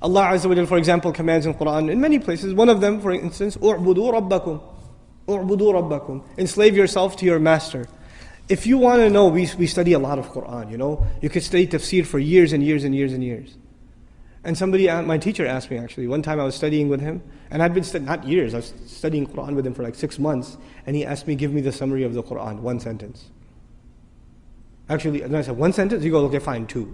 Allah Azza wa Jal, for example, commands in Qur'an in many places. One of them, for instance, "U'budu rabbakum." U'budu rabbakum. Enslave yourself to your master. If you want to know, we study a lot of Qur'an, you know. You could study tafsir for years and years and years and years. And my teacher asked me actually, one time I was studying with him, and I'd been not years, I was studying Qur'an with him for like 6 months, and he asked me, give me the summary of the Qur'an, one sentence. Actually, and I said, one sentence? He goes, okay, fine, 2.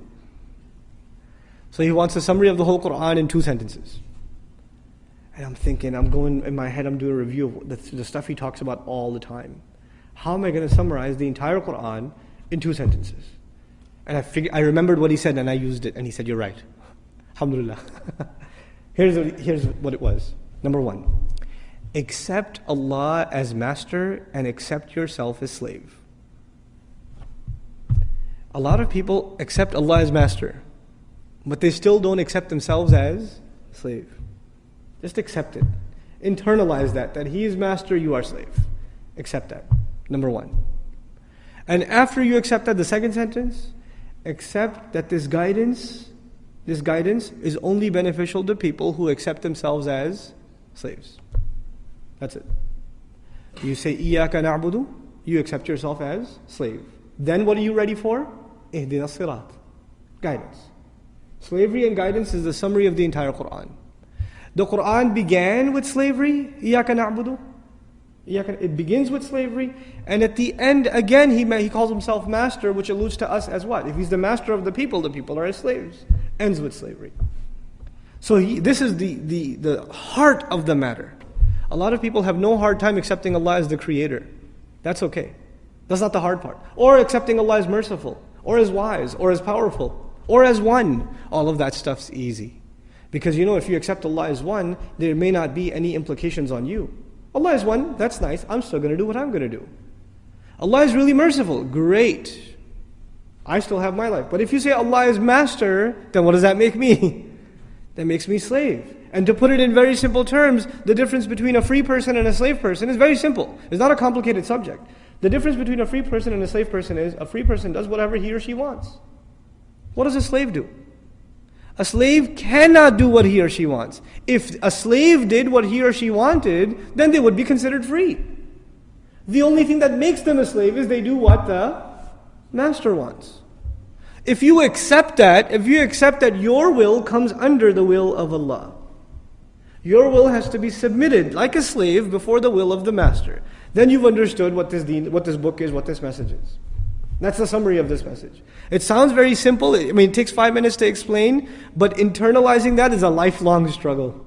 So he wants a summary of the whole Qur'an in 2 sentences. And I'm thinking, I'm going, in my head, I'm doing a review of the stuff he talks about all the time. How am I going to summarize the entire Qur'an in 2 sentences? And I remembered what he said, and I used it, and he said, you're right. Alhamdulillah. Here's what it was. Number 1, accept Allah as master and accept yourself as slave. A lot of people accept Allah as master, but they still don't accept themselves as slave. Just accept it. Internalize that He is master, you are slave. Accept that. Number 1. And after you accept that, the second sentence, accept that this guidance is only beneficial to people who accept themselves as slaves. That's it. You say, إِيَّاكَ نَعْبُدُ, you accept yourself as slave. Then what are you ready for? اهْدِنَا الصِّرَاطِ, guidance. Slavery and guidance is the summary of the entire Qur'an. The Qur'an began with slavery, إِيَّاكَ نَعْبُدُ. It begins with slavery, and at the end, again, he calls himself master, which alludes to us as what? If he's the master of the people are his slaves. Ends with slavery. So this is the heart of the matter. A lot of people have no hard time accepting Allah as the creator. That's okay. That's not the hard part. Or accepting Allah as merciful, or as wise, or as powerful, or as one. All of that stuff's easy. Because if you accept Allah as one, there may not be any implications on you. Allah is one, that's nice, I'm still going to do what I'm going to do. Allah is really merciful, great. I still have my life. But if you say Allah is master, then what does that make me? That makes me slave. And to put it in very simple terms, the difference between a free person and a slave person is very simple. It's not a complicated subject. The difference between a free person and a slave person is, a free person does whatever he or she wants. What does a slave do? A slave cannot do what he or she wants. If a slave did what he or she wanted, then they would be considered free. The only thing that makes them a slave is they do what the master wants. If you accept that your will comes under the will of Allah, your will has to be submitted like a slave before the will of the master. Then you've understood what this book is, what this message is. That's the summary of this message. It sounds very simple. It takes 5 minutes to explain, but internalizing that is a lifelong struggle.